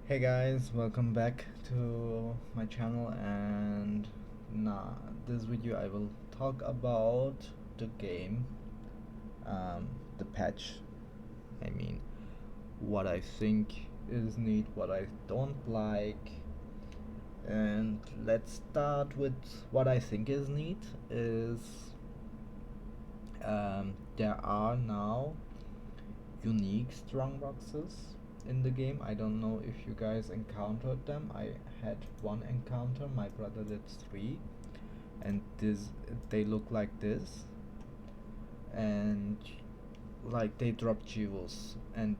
Hey guys, welcome back to my channel, and this video I will talk about the game, the patch. I mean, what I think is neat, what I don't like, and let's start with what I think is neat. There are now unique strong boxes in the game. I don't know if you guys encountered them. I had one encounter, my brother did three, and they look like this, and like they drop jewels, and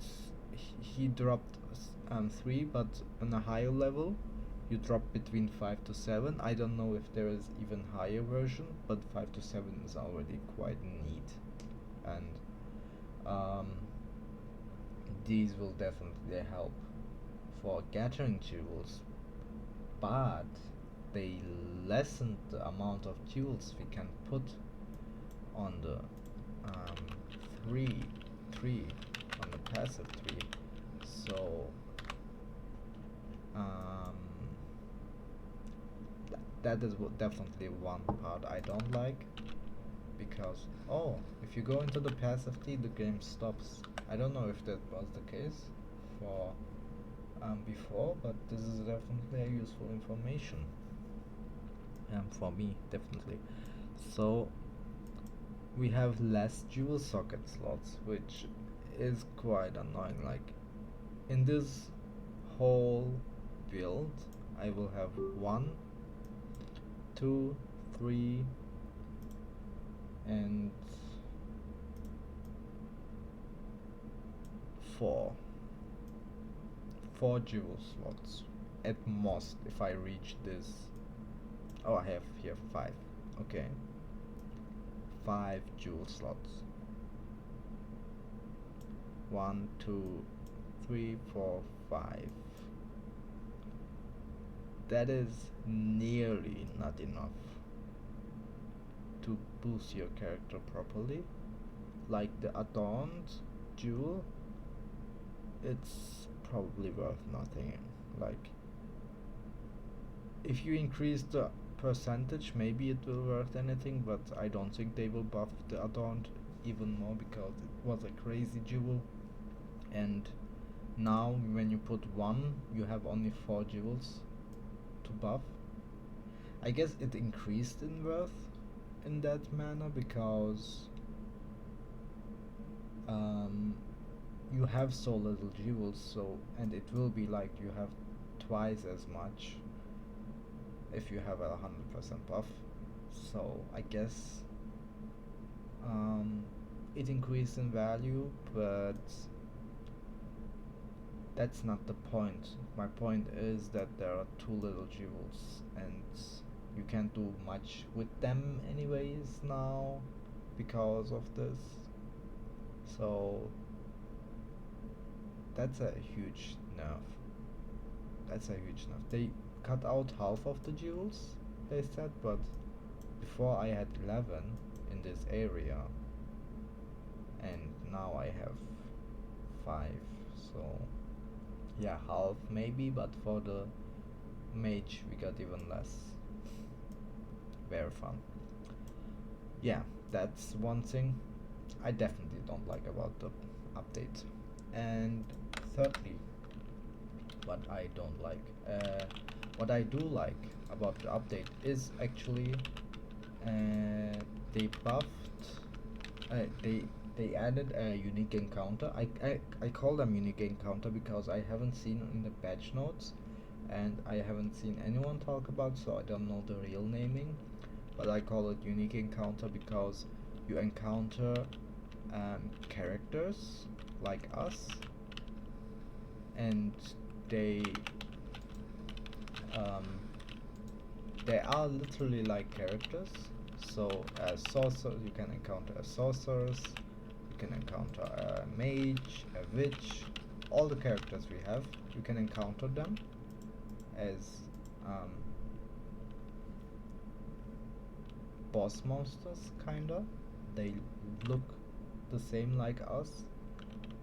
he dropped three, but on a higher level you drop between 5 to 7. I don't know if there is even higher version, but 5 to 7 is already quite neat, and um, these will definitely help for gathering jewels, but they lessen the amount of jewels we can put on the um, three tree, on the passive tree. So um, that is definitely one part I don't like, because if you go into the passive tree, the game stops. I don't know if that was the case for before, but this is definitely a useful information for me, definitely. So we have less dual socket slots, which is quite annoying. Like in this whole build, I will have 1, 2, 3, and 4 dual slots at most. If I reach this, I have here 5. Okay, 5 dual slots. 1, 2, 3, 4, 5. That is nearly not enough to boost your character properly. Like the Adorned jewel, it's probably worth nothing. Like, if you increase the percentage, maybe it will worth anything, but I don't think they will buff the Adorned even more, because it was a crazy jewel, and now when you put 1, you have only 4 jewels to buff. I guess it increased in worth in that manner, because you have so little jewels, so, and it will be like you have twice as much if you have a 100% buff. So I guess it increased in value, but that's not the point. My point is that there are too little jewels, and you can't do much with them anyways now because of this. So that's a huge nerf. That's a huge nerf. They cut out half of the jewels, they said, but before I had 11 in this area, and now I have 5. So yeah, half maybe, but for the mage we got even less. Very fun. Yeah, that's one thing I definitely don't like about the update. And thirdly, what I don't like, what I do like about the update is actually they buffed, they added a unique encounter. I call them unique encounter because I haven't seen in the patch notes, and I haven't seen anyone talk about, so I don't know the real naming, but I call it unique encounter because you encounter characters like us, and they um, they are literally like characters. So as sorcerer, you can encounter a sorceress, you can encounter a mage, a witch, all the characters we have, you can encounter them as um, boss monsters, kinda. They look the same like us,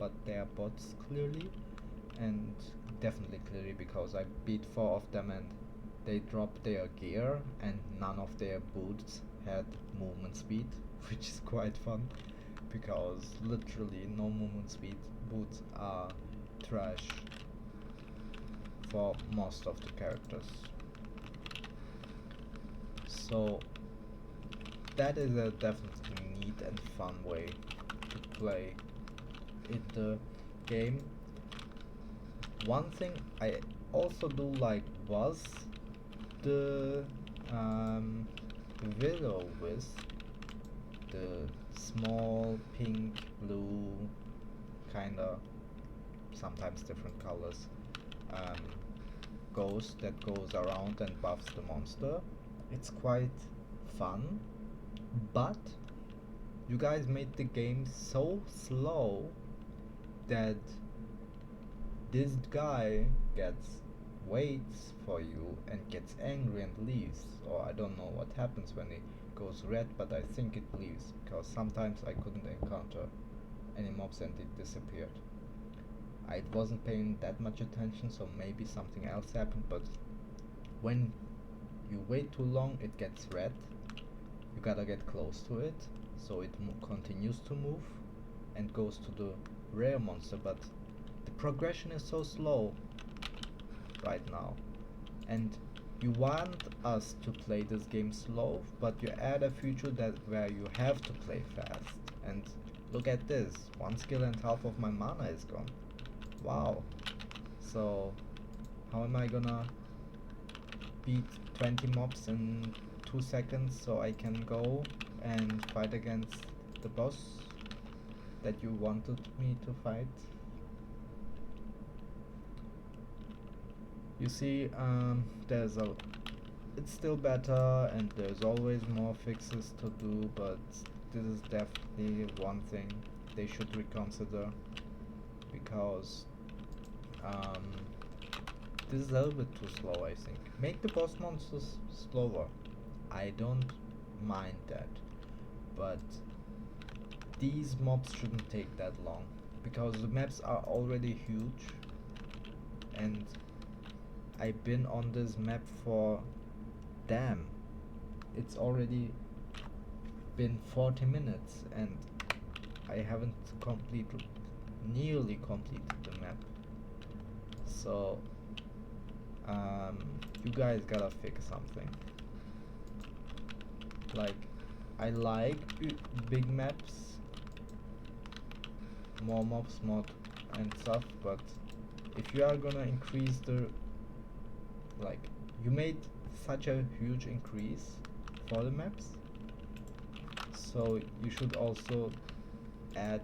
but they are bots clearly, and definitely clearly because I beat 4 of them and they dropped their gear and none of their boots had movement speed, which is quite fun because literally no movement speed boots are trash for most of the characters. So that is a definitely neat and fun way to play in the game. One thing I also do like was the willow wisp, the small pink, blue, kinda sometimes different colors ghost that goes around and buffs the monster. It's quite fun, but you guys made the game so slow that this guy waits for you and gets angry and leaves. Or I don't know what happens when it goes red, but I think it leaves because sometimes I couldn't encounter any mobs and it disappeared. I wasn't paying that much attention, so maybe something else happened, but when you wait too long it gets red. You gotta get close to it so it continues to move and goes to the rare monster, but the progression is so slow right now, and you want us to play this game slow, but you add a feature that where you have to play fast. And look at this, one skill and half of my mana is gone. Wow. So how am I gonna beat 20 mobs in 2 seconds so I can go and fight against the boss that you wanted me to fight? You see, it's still better and there's always more fixes to do, but this is definitely one thing they should reconsider because this is a little bit too slow, I think. Make the boss monsters slower. I don't mind that, but these mobs shouldn't take that long because the maps are already huge and I've been on this map for, damn, it's already been 40 minutes and I haven't nearly completed the map. So you guys gotta fix something. Like, I like big maps, more mobs, mod and stuff, but if you are gonna increase the, like, you made such a huge increase for the maps, so you should also add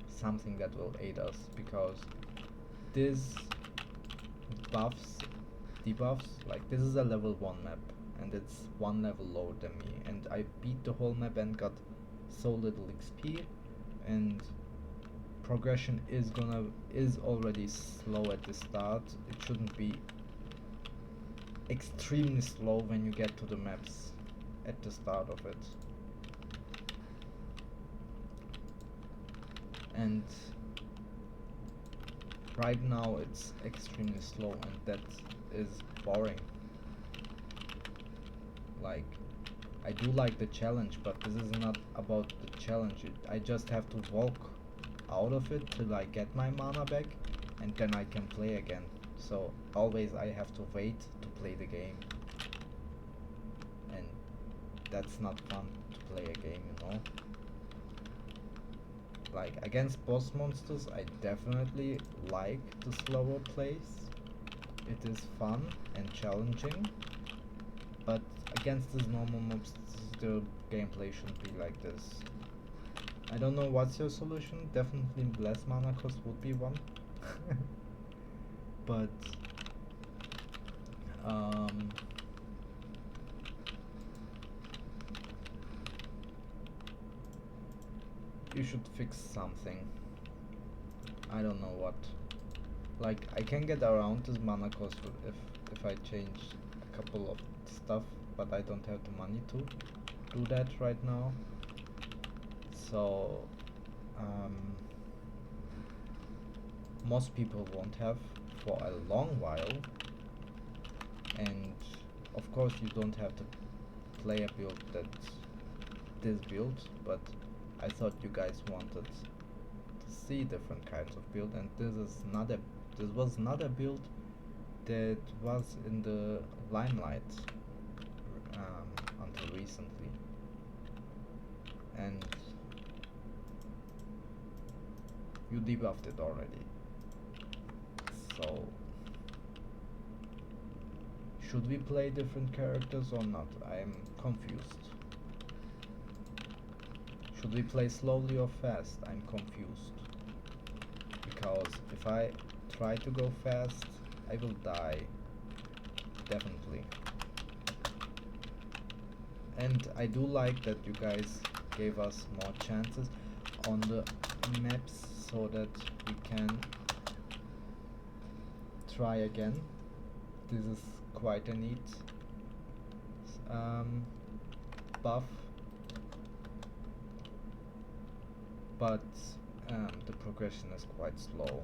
something that will aid us, because this debuffs, like, this is a level 1 map and it's 1 level lower than me, and I beat the whole map and got so little XP, and progression is already slow at the start. It shouldn't be extremely slow when you get to the maps at the start of it. And right now it's extremely slow and that is boring. Like, I do like the challenge, but this is not about the challenge. I just have to walk out of it till I get my mana back and then I can play again. So always I have to wait to play the game, and that's not fun to play a game, you know. Like, against boss monsters I definitely like the slower plays. It is fun and challenging, but against these normal mobs the gameplay shouldn't be like this. I don't know what's your solution. Definitely less mana cost would be one. But you should fix something. I don't know what. Like, I can get around this mana cost if I change a couple of stuff, but I don't have the money to do that right now. So most people won't have for a long while. And of course you don't have to play a build that's this build, but I thought you guys wanted to see different kinds of build, and this was not a build that was in the limelight until recently. And you debuffed it already, so should we play different characters or not? I am confused. Should we play slowly or fast? I'm confused. Because if I try to go fast, I will die. Definitely. And I do like that you guys gave us more chances on the maps so that we can try again. This is quite a neat buff, but the progression is quite slow,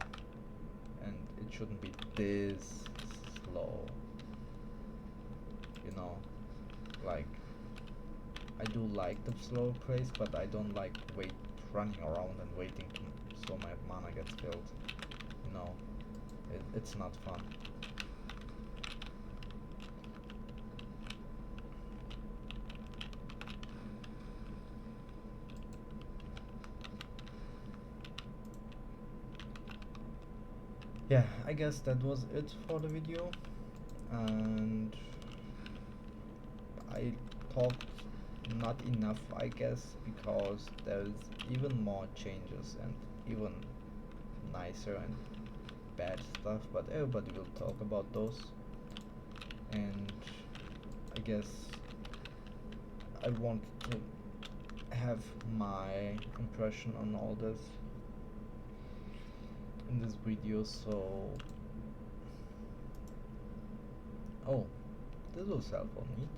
and it shouldn't be this slow, you know. Like, I do like the slow pace, but I don't like running around and waiting so my mana gets filled, you know. It's not fun. Yeah, I guess that was it for the video, and I talked not enough, I guess, because there's even more changes and even nicer and bad stuff, but everybody will talk about those. And I guess I want to have my impression on all this in this video, so oh, this was helpful, neat.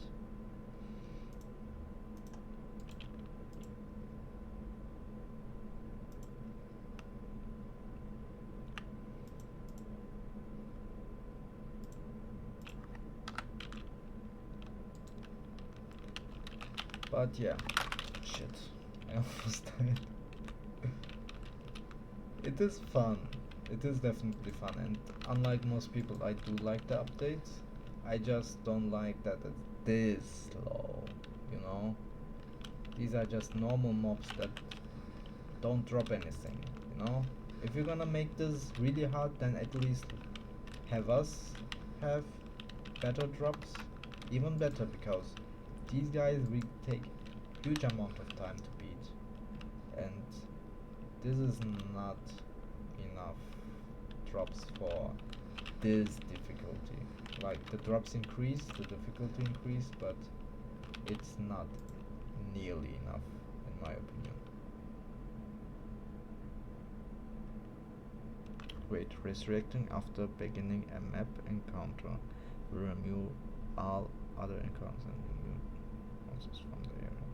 But yeah, shit, I almost died. It is fun. It is definitely fun, and unlike most people, I do like the updates. I just don't like that it's this slow, you know? These are just normal mobs that don't drop anything, you know? If you're gonna make this really hard, then at least have us have better drops. Even better, because these guys will take huge amount of time to beat, and this is not enough drops for this difficulty. Like, the drops increase, the difficulty increase, but it's not nearly enough in my opinion. Wait, resurrecting after beginning a map encounter will remove all other encounters and remove monsters from the area.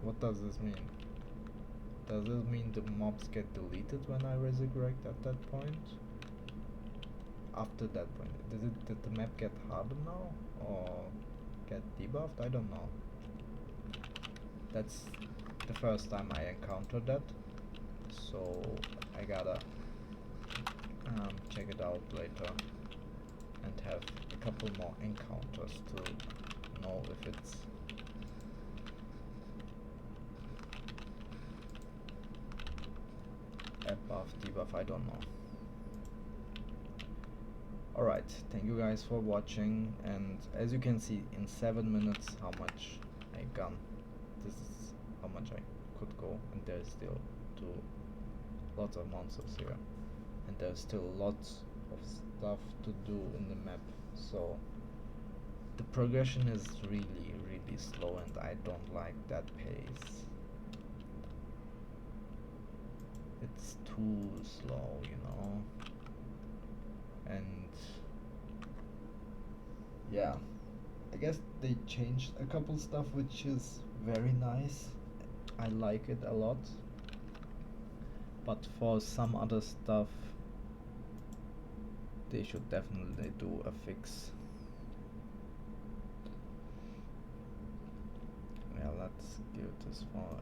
What does this mean? Does this mean the mobs get deleted when I resurrect at that point? After that point, did the map get harder now or get debuffed? I don't know. That's the first time I encountered that, so I gotta check it out later and have a couple more encounters to know if it's a buff, debuff, I don't know. Alright, thank you guys for watching, and as you can see in 7 minutes how much I gone. This is how much I could go, and there's still lots of monsters here, and there's still lots of stuff to do in the map, so the progression is really slow, and I don't like that pace. It's too slow, you know. And yeah, I guess they changed a couple stuff which is very nice. I like it a lot. But for some other stuff, they should definitely do a fix. Yeah, let's give this for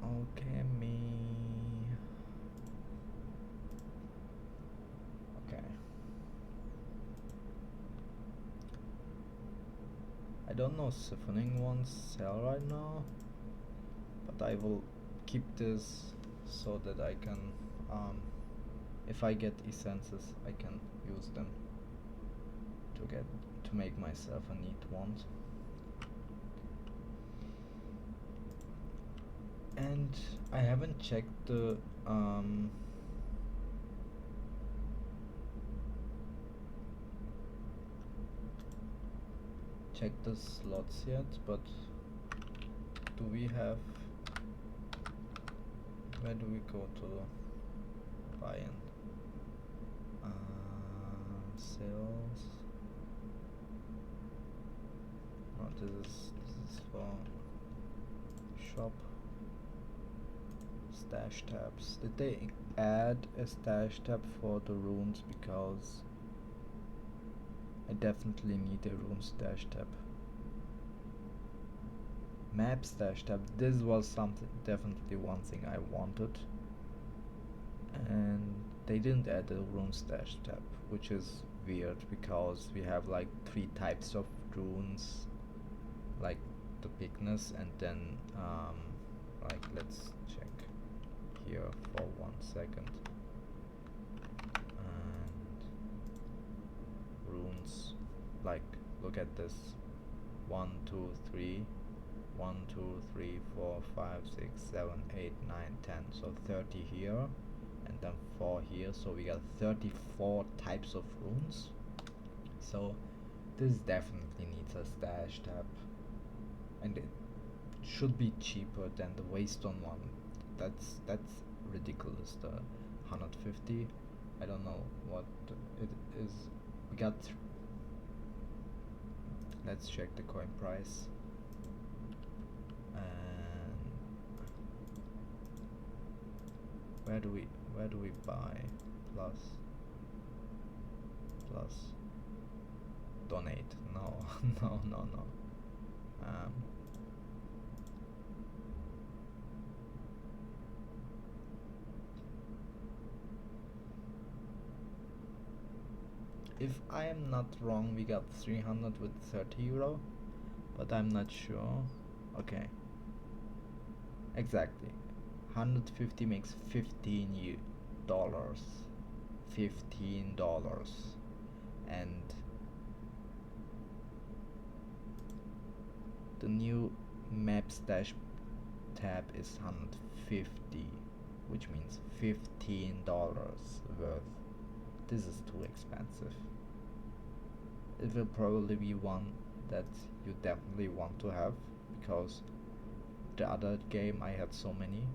okay me. Okay. I don't know siphoning ones sell right now, but I will keep this so that I can if I get essences I can use them to make myself a neat one. And I haven't checked the slots yet, but do we have, where do we go to buy in? Sales. Oh, this is for shop. Stash tabs. Did they add a stash tab for the runes? Because I definitely need a rune stash tab. Map stash tab. This was something, definitely one thing I wanted, and they didn't add a rune stash tab, which is weird because we have like 3 types of runes, like the bigness, and then like let's check here for 1 second. And runes, like look at this, 1 2 3 1 2 3 4 5 6 7 8 9 10, so 30 here and then 4 here, so we got 34 types of runes. So this definitely needs a stash tab, and it should be cheaper than the Waystone one. That's ridiculous. The 150, I don't know what it is. We got let's check the coin price. And where do we buy? Plus donate. No. no. If I am not wrong, we got 300 with 30 euro, but I'm not sure. Okay, exactly, 150 makes $15, and the new map stash tab is 150, which means $15 worth. This is too expensive. It will probably be one that you definitely want to have, because the other game I had so many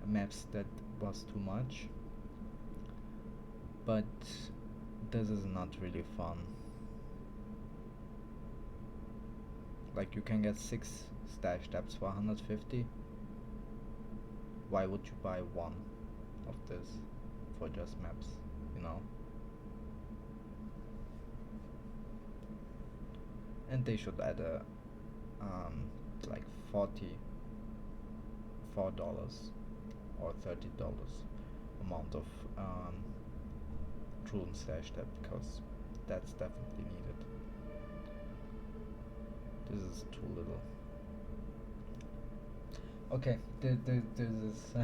maps that was too much, but this is not really fun. Like, you can get 6 stash tabs for 150. Why would you buy one of this for just maps, you know? And they should add a like $44 or $30 amount of rune stash tab, because that's definitely needed. This is too little. Okay, this is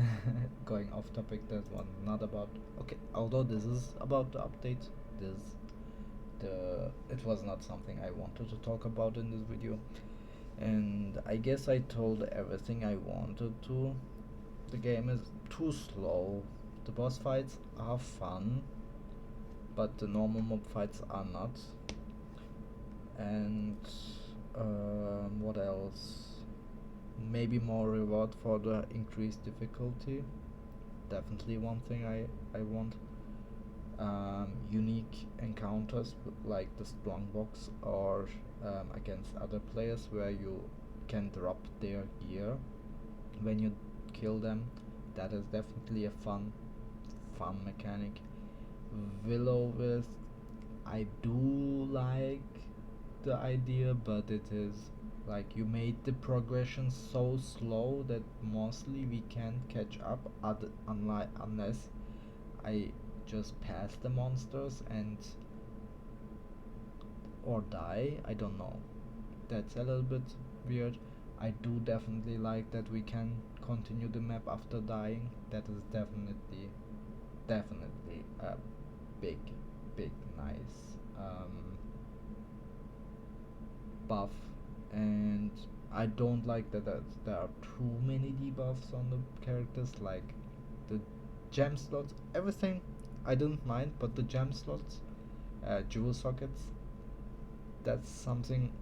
going off topic. That one not about. Okay, although this is about the update, it was not something I wanted to talk about in this video, and I guess I told everything I wanted to. The game is too slow. The boss fights are fun, but the normal mob fights are not. And what else? Maybe more reward for the increased difficulty. Definitely one thing I want. Unique encounters like the strongbox, or against other players, where you can drop their gear when you kill them. That is definitely a fun mechanic. Will-O-Wisp, I do like the idea, but it is like you made the progression so slow that mostly we can't catch up unless I just pass the monsters and or die. I don't know. That's a little bit weird. I do definitely like that we can continue the map after dying. That is definitely a big big nice buff. And I don't like that there are too many debuffs on the characters, like the gem slots, everything I don't mind, but the gem slots, jewel sockets, that's something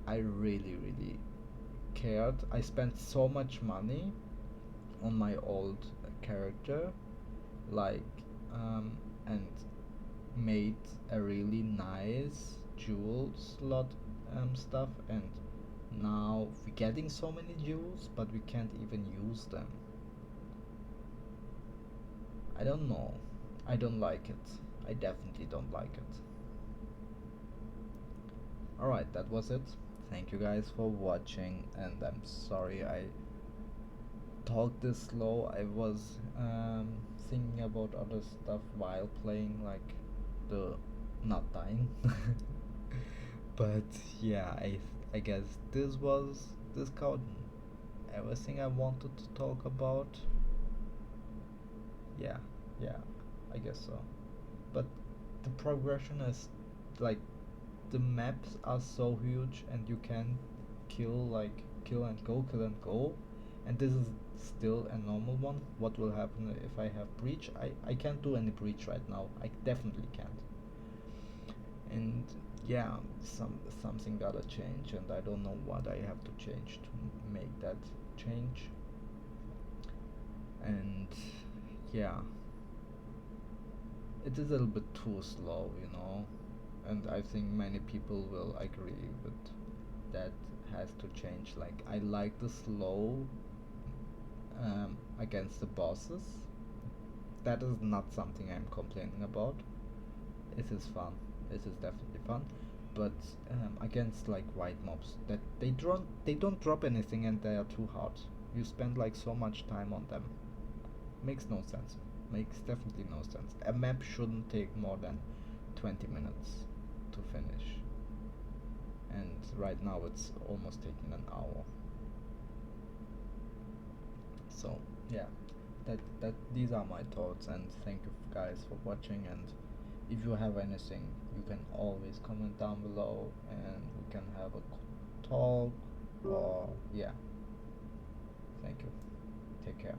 I really cared. I spent so much money on my old character, like, and made a really nice jewel slot stuff, and now we're getting so many jewels, but we can't even use them. I don't know. I don't like it. I definitely don't like it. Alright, that was it. Thank you guys for watching, and I'm sorry I talked this slow. I was thinking about other stuff while playing, like the not dying. But yeah, I guess this got everything I wanted to talk about. Yeah, yeah, I guess so. But the progression is like the maps are so huge, and you can kill and go, and this is still a normal one. What will happen if I have breach? I can't do any breach right now. I definitely can't. And yeah, something gotta change, and I don't know what I have to change to make that change. And yeah, it is a little bit too slow, and I think many people will agree with that. Has to change. Like, I like the slow against the bosses. That is not something I'm complaining about. It is fun. It is definitely fun. But against like white mobs, that they don't drop anything, and they are too hard. You spend like so much time on them. Makes no sense. Makes definitely no sense. A map shouldn't take more than 20 minutes to finish. And right now it's almost taking an hour. So yeah, that these are my thoughts, and thank you guys for watching. And if you have anything, you can always comment down below, and we can have a talk. Or yeah, thank you. Take care.